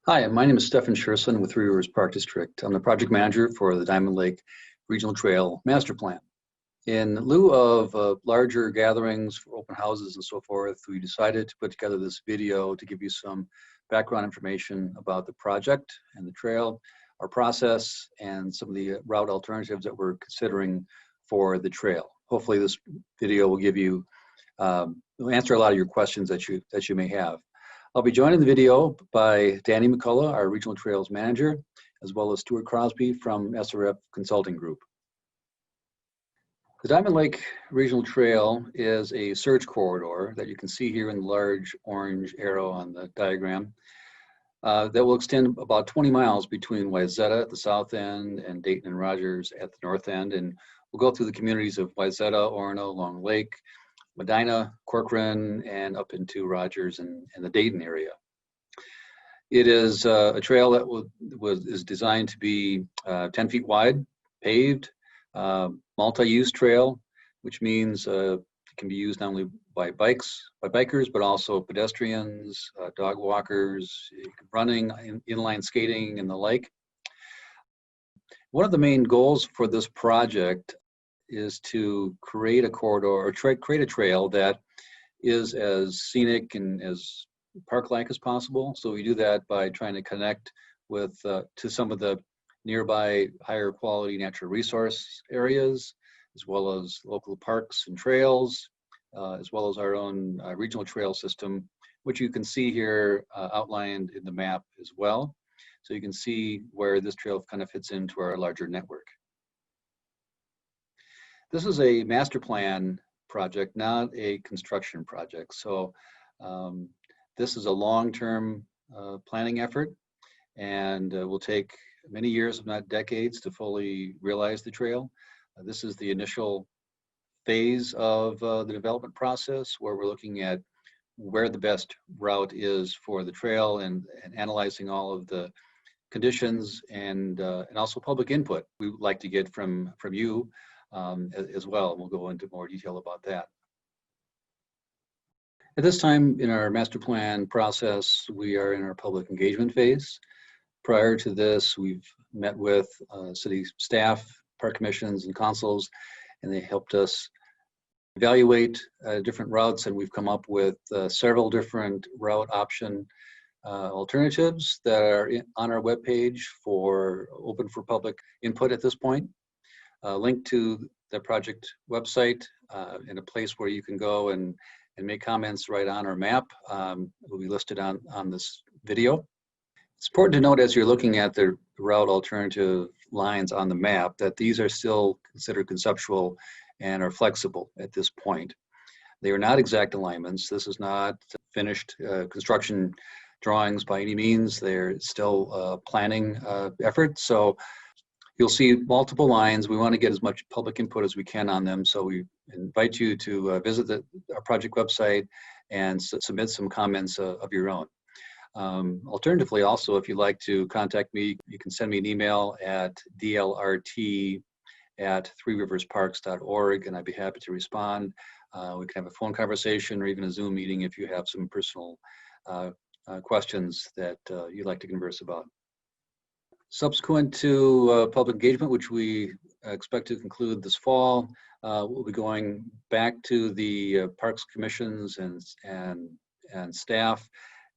Hi, my name is Stefan Scherson with Three Rivers Park District. I'm the project manager for the Diamond Lake Regional Trail Master Plan. In lieu of larger gatherings for open houses and so forth, we decided to put together this video to give you some background information about the project and the trail, our process, and some of the route alternatives that we're considering for the trail. Hopefully this video will give you, will answer a lot of your questions that you may have. I'll be joined in the video by Danny McCullough, our Regional Trails Manager, as well as Stuart Crosby from SRF Consulting Group. The Diamond Lake Regional Trail is a surge corridor that you can see here in the large orange arrow on the diagram that will extend about 20 miles between Wayzata at the south end and Dayton and Rogers at the north end. And we'll go through the communities of Wayzata, Orono, Long Lake, Medina, Corcoran, and up into Rogers and the Dayton area. It is a trail that is designed to be 10 feet wide, paved, multi-use trail, which means it can be used not only by bikers, but also pedestrians, dog walkers, running, inline skating, and the like. One of the main goals for this project is to create a corridor or create a trail that is as scenic and as park-like as possible. So we do that by trying to connect with to some of the nearby higher quality natural resource areas, as well as local parks and trails, as well as our own regional trail system, which you can see here outlined in the map as well. So you can see where this trail kind of fits into our larger network. This is a master plan project, not a construction project. So this is a long-term planning effort, and will take many years, if not decades, to fully realize the trail. This is the initial phase of the development process, where we're looking at where the best route is for the trail and analyzing all of the conditions and also public input we would like to get from you as well. We'll go into more detail about that. At this time in our master plan process, we are in our public engagement phase. Prior to this, we've met with city staff, park commissions, and councils, and they helped us evaluate different routes, and we've come up with several different route option alternatives that are on our webpage open for public input at this point. Link to the project website and a place where you can go and make comments right on our map will be listed on this video. It's important to note as you're looking at the route alternative lines on the map that these are still considered conceptual and are flexible at this point. They are not exact alignments. This is not finished construction drawings by any means. They're still a planning effort. So you'll see multiple lines. We want to get as much public input as we can on them. So we invite you to visit our project website and submit some comments of your own. Alternatively, also, if you'd like to contact me, you can send me an email at dlrt@threeriversparks.org, and I'd be happy to respond. We can have a phone conversation or even a Zoom meeting if you have some personal questions that you'd like to converse about. Subsequent to public engagement, which we expect to conclude this fall, we'll be going back to the parks commissions and staff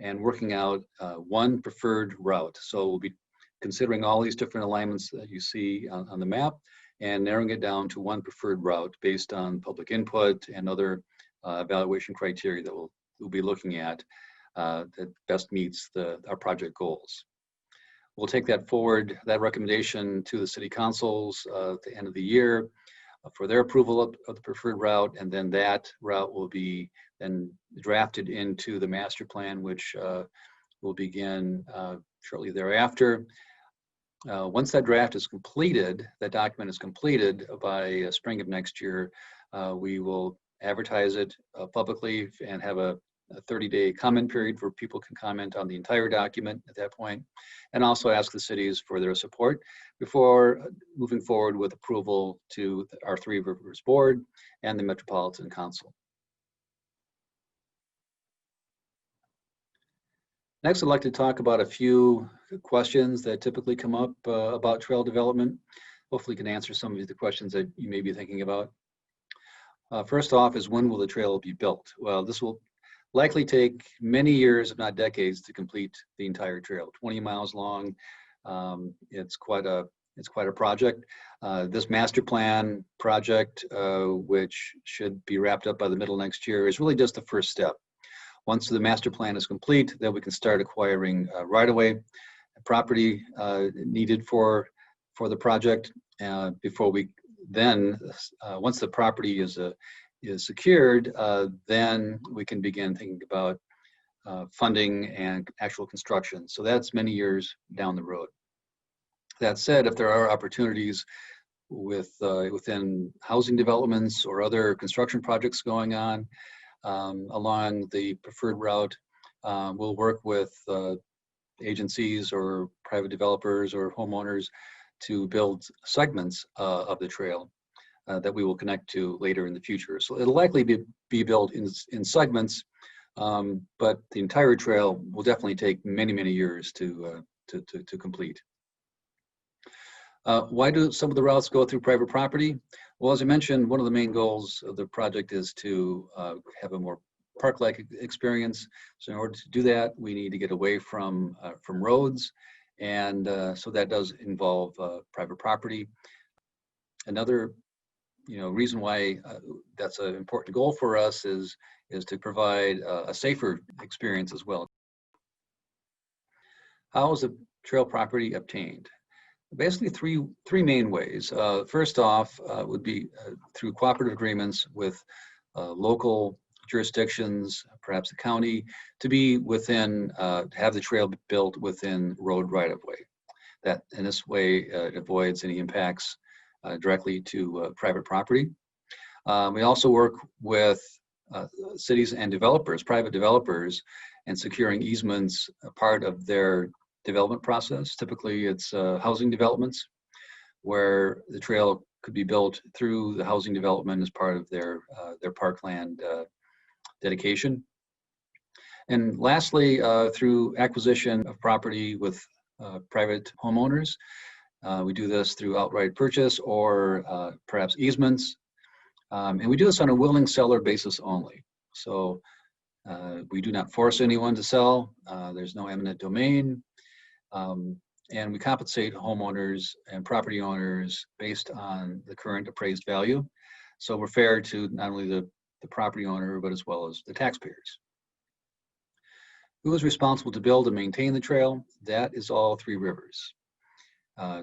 and working out one preferred route. So we'll be considering all these different alignments that you see on the map and narrowing it down to one preferred route based on public input and other evaluation criteria that we'll be looking at that best meets our project goals. We'll take that forward, that recommendation, to the city councils at the end of the year for their approval of the preferred route, and then that route will be then drafted into the master plan, which will begin shortly thereafter. Once that draft is completed, that document is completed by spring of next year, we will advertise it publicly and have a 30-day comment period where people can comment on the entire document at that point, and also ask the cities for their support before moving forward with approval to our Three Rivers Board and the Metropolitan Council. Next, I'd like to talk about a few questions that typically come up about trail development. Hopefully can answer some of the questions that you may be thinking about. First off is, when will the trail be built? Well, this will likely take many years, if not decades, to complete the entire trail. 20 miles long. It's quite a project. This master plan project, which should be wrapped up by the middle of next year, is really just the first step. Once the master plan is complete, then we can start acquiring right-of-way property needed for the project. Before we then, once the property is secured, then we can begin thinking about funding and actual construction. So that's many years down the road. That said, if there are opportunities within housing developments or other construction projects going on along the preferred route, we'll work with agencies or private developers or homeowners to build segments of the trail that we will connect to later in the future. So it'll likely be built in segments, but the entire trail will definitely take many, many years to complete. Why do some of the routes go through private property? Well, as I mentioned, one of the main goals of the project is to have a more park-like experience. So in order to do that, we need to get away from roads, and so that does involve private property. Another reason why that's an important goal for us is to provide a safer experience as well. How is a trail property obtained? Basically three main ways. First off would be through cooperative agreements with local jurisdictions, perhaps the county, to be within, have the trail built within road right-of-way. That in this way it avoids any impacts directly to private property. We also work with cities and developers, private developers, and securing easements a part of their development process. Typically it's housing developments where the trail could be built through the housing development as part of their parkland dedication. And lastly, through acquisition of property with private homeowners. We do this through outright purchase or perhaps easements. And we do this on a willing seller basis only. So we do not force anyone to sell. There's no eminent domain. And we compensate homeowners and property owners based on the current appraised value. So we're fair to not only the property owner, but as well as the taxpayers. Who is responsible to build and maintain the trail? That is all Three Rivers.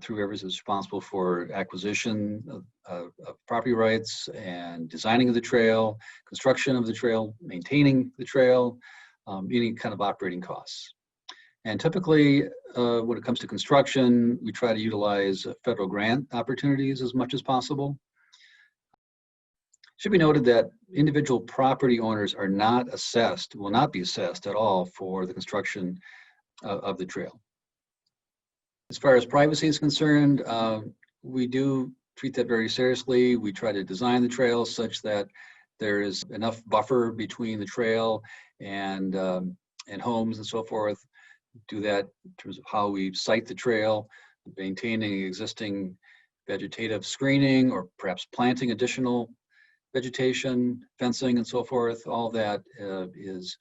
Three Rivers is responsible for acquisition of property rights and designing of the trail, construction of the trail, maintaining the trail, any kind of operating costs. And typically, when it comes to construction, we try to utilize federal grant opportunities as much as possible. It should be noted that individual property owners are not assessed, will not be assessed at all for the construction of the trail. As far as privacy is concerned, we do treat that very seriously. We try to design the trail such that there is enough buffer between the trail and homes and so forth. Do that in terms of how we site the trail, maintaining existing vegetative screening or perhaps planting additional vegetation, fencing and so forth. All that is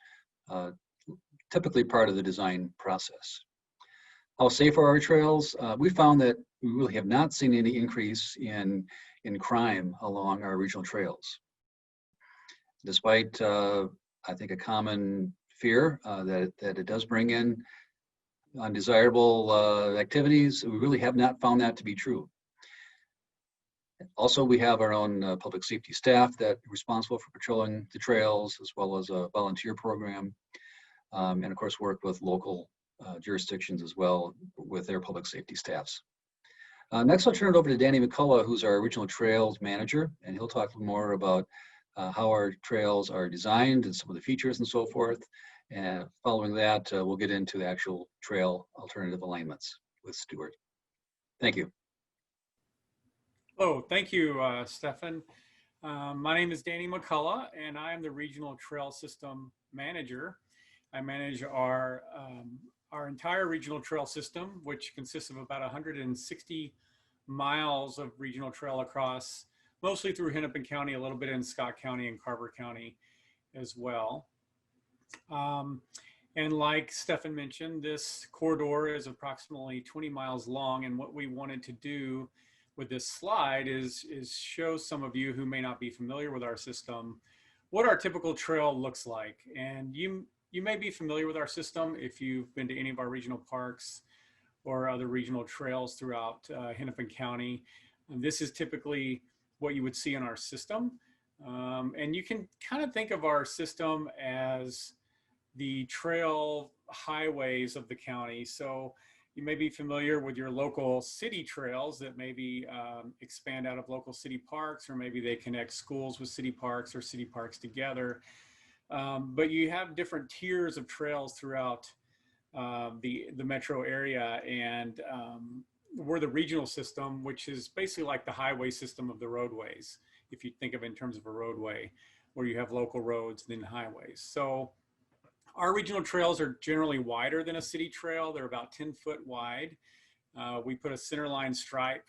typically part of the design process. How safe are our trails? We found that we really have not seen any increase in crime along our regional trails. Despite, I think, a common fear that it does bring in undesirable activities, we really have not found that to be true. Also, we have our own public safety staff that are responsible for patrolling the trails, as well as a volunteer program, and of course work with local jurisdictions as well with their public safety staffs. Next, I'll turn it over to Danny McCullough, who's our regional trails manager, and he'll talk a little more about how our trails are designed and some of the features and so forth. And following that, we'll get into the actual trail alternative alignments with Stuart. Thank you. Oh, thank you, Stefan. My name is Danny McCullough, and I am the Regional Trail System Manager. I manage our entire regional trail system, which consists of about 160 miles of regional trail across, mostly through Hennepin County, a little bit in Scott County and Carver County as well. And like Stefan mentioned, this corridor is approximately 20 miles long. And what we wanted to do with this slide is show some of you who may not be familiar with our system what our typical trail looks like. And you may be familiar with our system if you've been to any of our regional parks or other regional trails throughout Hennepin County. And this is typically what you would see in our system. And you can kind of think of our system as the trail highways of the county. So you may be familiar with your local city trails that maybe expand out of local city parks, or maybe they connect schools with city parks or city parks together. But you have different tiers of trails throughout the metro area, and we're the regional system, which is basically like the highway system of the roadways, if you think of it in terms of a roadway, where you have local roads and then highways. So our regional trails are generally wider than a city trail. They're about 10 foot wide. We put a centerline stripe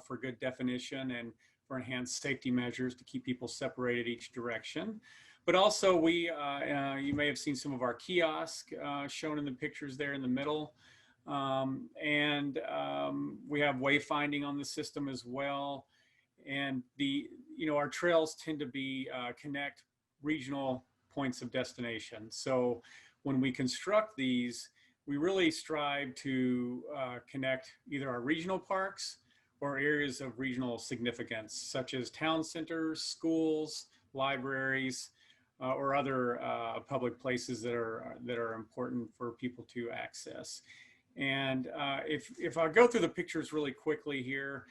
for good definition and for enhanced safety measures to keep people separated each direction. But also you may have seen some of our kiosks shown in the pictures there in the middle. And we have wayfinding on the system as well. And our trails tend to be connect regional points of destination. So when we construct these, we really strive to connect either our regional parks or areas of regional significance, such as town centers, schools, libraries, or other public places that are important for people to access. And if I go through the pictures really quickly here,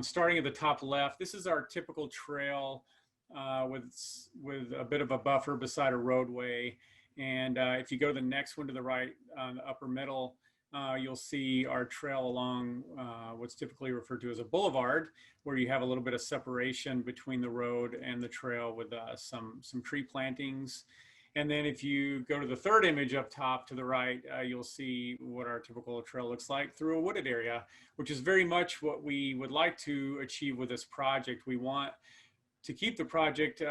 starting at the top left, this is our typical trail with a bit of a buffer beside a roadway. And if you go to the next one to the right, on the upper middle, you'll see our trail along what's typically referred to as a boulevard, where you have a little bit of separation between the road and the trail with some tree plantings. And then if you go to the third image up top to the right, you'll see what our typical trail looks like through a wooded area, which is very much what we would like to achieve with this project. We want to keep the project,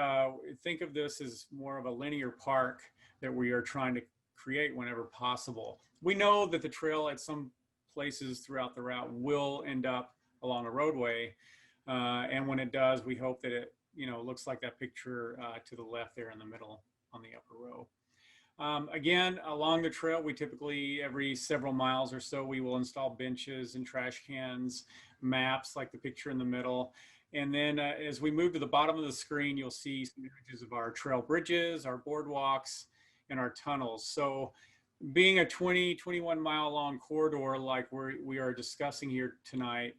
think of this as more of a linear park that we are trying to create whenever possible. We know that the trail at some places throughout the route will end up along a roadway. And when it does, we hope that it looks like that picture to the left there in the middle on the upper row. Again, along the trail, we typically, every several miles or so, we will install benches and trash cans, maps like the picture in the middle. And then as we move to the bottom of the screen, you'll see some images of our trail bridges, our boardwalks, and our tunnels. So being a 21 mile long corridor like we are discussing here tonight,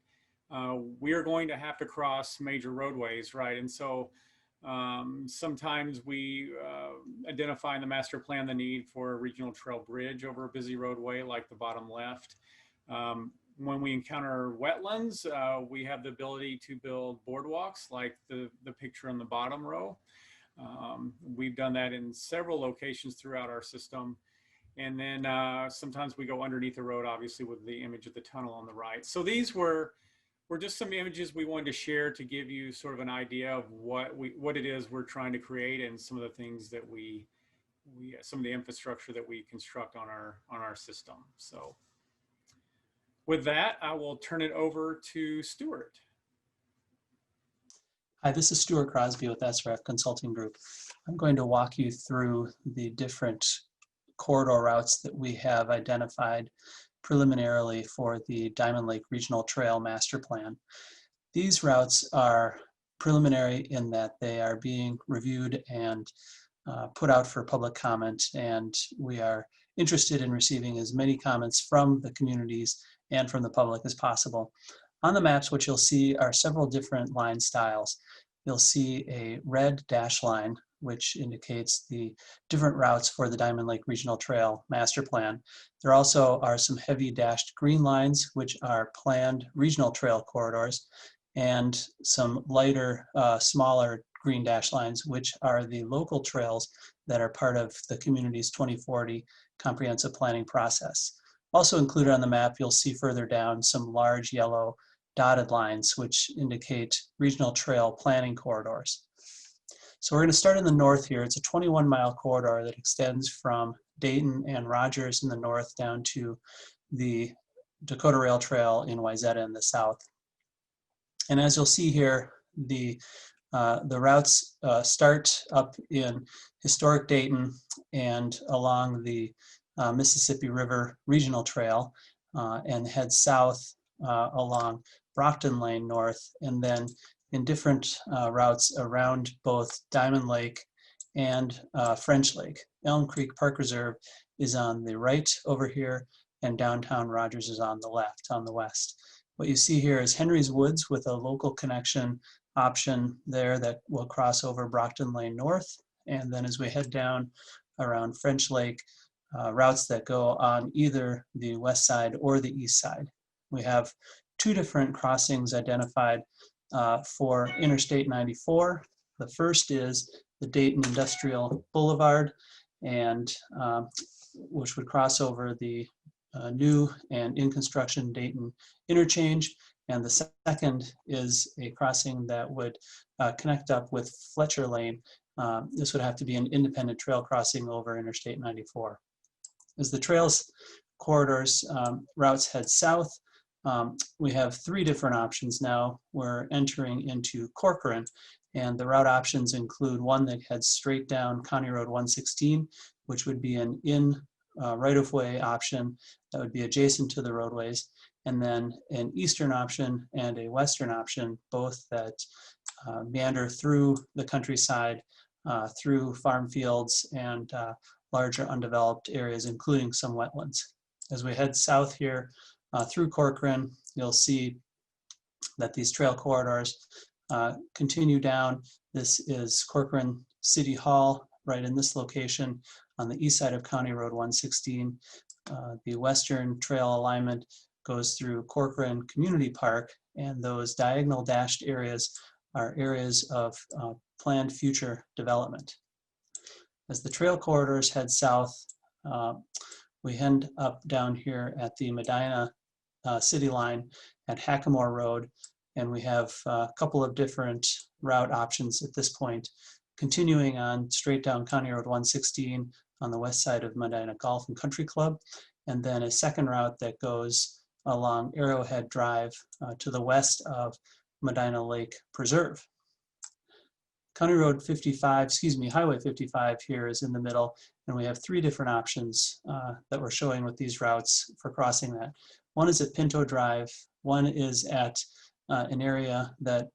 we are going to have to cross major roadways, right? And so sometimes we identify in the master plan the need for a regional trail bridge over a busy roadway like the bottom left. When we encounter wetlands, we have the ability to build boardwalks like the picture on the bottom row. We've done that in several locations throughout our system. And then sometimes we go underneath the road, obviously, with the image of the tunnel on the right. So these were just some images we wanted to share to give you sort of an idea of what it is we're trying to create, and some of the things that some of the infrastructure that we construct on our system. So with that, I will turn it over to Stuart. Hi, this is Stuart Crosby with SRF Consulting Group. I'm going to walk you through the different corridor routes that we have identified preliminarily for the Diamond Lake Regional Trail Master Plan. These routes are preliminary in that they are being reviewed and put out for public comment, and we are interested in receiving as many comments from the communities and from the public as possible. On the maps, what you'll see are several different line styles. You'll see a red dash line, which indicates the different routes for the Diamond Lake Regional Trail Master Plan. There also are some heavy dashed green lines, which are planned regional trail corridors, and some lighter, smaller green dash lines, which are the local trails that are part of the community's 2040 comprehensive planning process. Also included on the map, you'll see further down some large yellow dotted lines, which indicate regional trail planning corridors. So we're going to start in the north here. It's a 21-mile corridor that extends from Dayton and Rogers in the north down to the Dakota Rail Trail in Wayzata in the south. And as you'll see here, the routes start up in historic Dayton and along the Mississippi River Regional Trail and head south along Brockton Lane north, and then in different routes around both Diamond Lake and French Lake. Elm Creek Park Reserve is on the right over here, and downtown Rogers is on the left, on the west. What you see here is Henry's Woods with a local connection option there that will cross over Brockton Lane north. And then as we head down around French Lake, routes that go on either the west side or the east side. We have two different crossings identified for Interstate 94. The first is the Dayton Industrial Boulevard, and which would cross over the new and in construction Dayton interchange. And the second is a crossing that would connect up with Fletcher Lane. This would have to be an independent trail crossing over Interstate 94. As the trails corridors routes head south, we have three different options now. We're entering into Corcoran, and the route options include one that heads straight down County Road 116, which would be an in right-of-way option that would be adjacent to the roadways, and then an eastern option and a western option, both that meander through the countryside, through farm fields and larger undeveloped areas, including some wetlands. As we head south here through Corcoran, you'll see that these trail corridors continue down. This is Corcoran City Hall, right in this location on the east side of County Road 116. The western trail alignment goes through Corcoran Community Park, and those diagonal dashed areas are areas of planned future development. As the trail corridors head south, we end up down here at the Medina city line at Hackamore Road, and we have a couple of different route options at this point, continuing on straight down County Road 116 on the west side of Medina Golf and Country Club, and then a second route that goes along Arrowhead Drive to the west of Medina Lake Preserve. County Road 55, Highway 55 here is in the middle, and we have three different options that we're showing with these routes for crossing that. One is at Pinto Drive, one is at an area that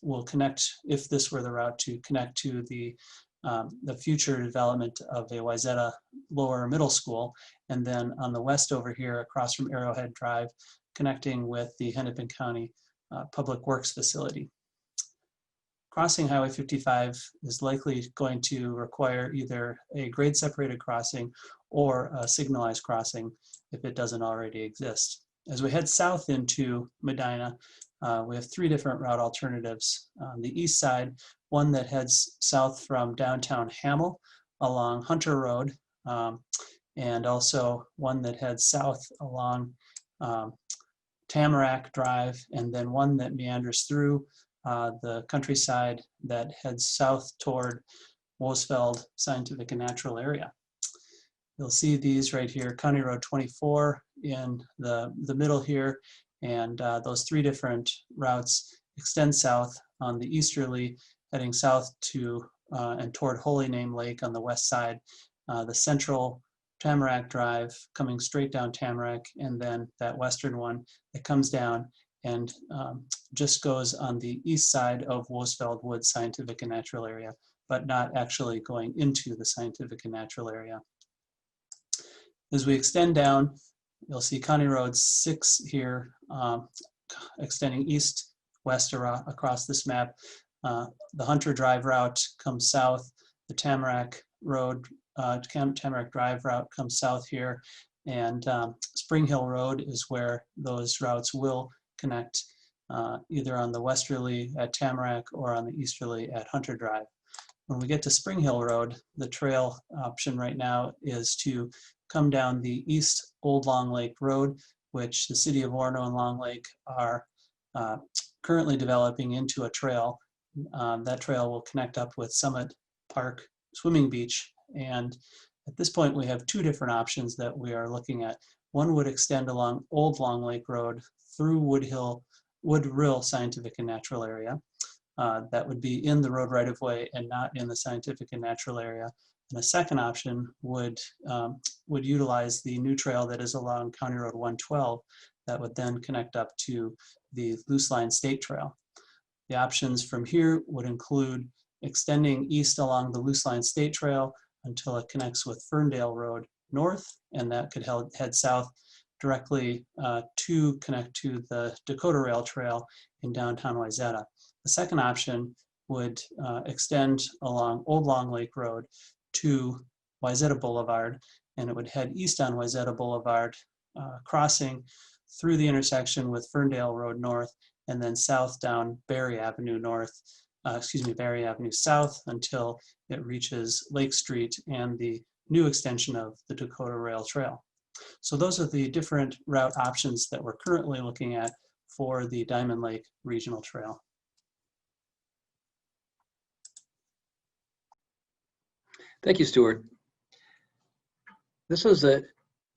will connect, if this were the route, to connect to the future development of a Wayzata Lower Middle School, and then on the west over here across from Arrowhead Drive, connecting with the Hennepin County Public Works Facility. Crossing Highway 55 is likely going to require either a grade separated crossing or a signalized crossing if it doesn't already exist. As we head south into Medina, we have three different route alternatives. On the east side, one that heads south from downtown Hamel along Hunter Road, and also one that heads south along Tamarack Drive, and then one that meanders through the countryside that heads south toward Wosfeld Scientific and Natural Area. You'll see these right here, County Road 24 in the middle here, and those three different routes extend south on the easterly, heading south to and toward Holy Name Lake on the west side, the central Tamarack Drive coming straight down Tamarack, and then that western one that comes down and just goes on the east side of Wosfeld Woods Scientific and Natural Area, but not actually going into the scientific and natural area. As we extend down, you'll see County Road 6 here, extending east-west across this map. The Hunter Drive route comes south, the Tamarack Road, Tamarack Drive route comes south here, and Spring Hill Road is where those routes will connect either on the westerly at Tamarack or on the easterly at Hunter Drive. When we get to Spring Hill Road, the trail option right now is to come down the East Old Long Lake Road, which the City of Orono and Long Lake are currently developing into a trail. That trail will connect up with Summit Park Swimming Beach. And at this point, we have two different options that we are looking at. One would extend along Old Long Lake Road through Woodrill Scientific and Natural Area. That would be in the road right-of-way and not in the scientific and natural area. And a second option would utilize the new trail that is along County Road 112 that would then connect up to the Loose Line State Trail. The options from here would include extending east along the Loose Line State Trail until it connects with Ferndale Road north, and that could head south directly to connect to the Dakota Rail Trail in downtown Wayzata. The second option would extend along Old Long Lake Road to Wayzata Boulevard, and it would head east on Wayzata Boulevard, crossing through the intersection with Ferndale Road North, and then south down Berry Avenue Berry Avenue South until it reaches Lake Street and the new extension of the Dakota Rail Trail. So those are the different route options that we're currently looking at for the Diamond Lake Regional Trail. Thank you, Stuart. This is a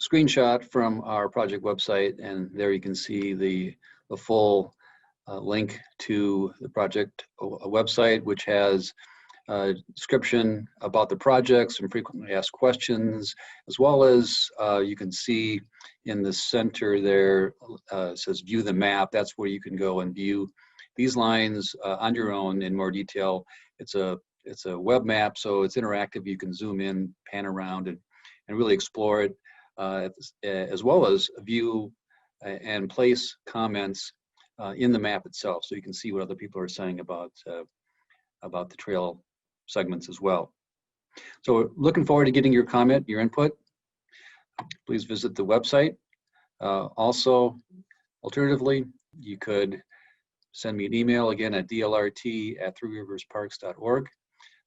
screenshot from our project website, and there you can see the full link to the project website, which has a description about the project, some frequently asked questions, as well as you can see in the center there, it says view the map. That's where you can go and view these lines on your own in more detail. It's a web map, so it's interactive. You can zoom in, pan around, and really explore it, as well as view and place comments in the map itself, so you can see what other people are saying about the trail segments as well. So looking forward to getting your comment, your input. Please visit the website. Also, alternatively, you could send me an email again at dlrt@threeriversparks.org.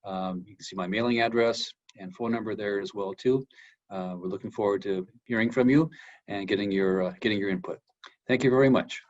You can see my mailing address and phone number there as well too. We're looking forward to hearing from you and getting your input. Thank you very much.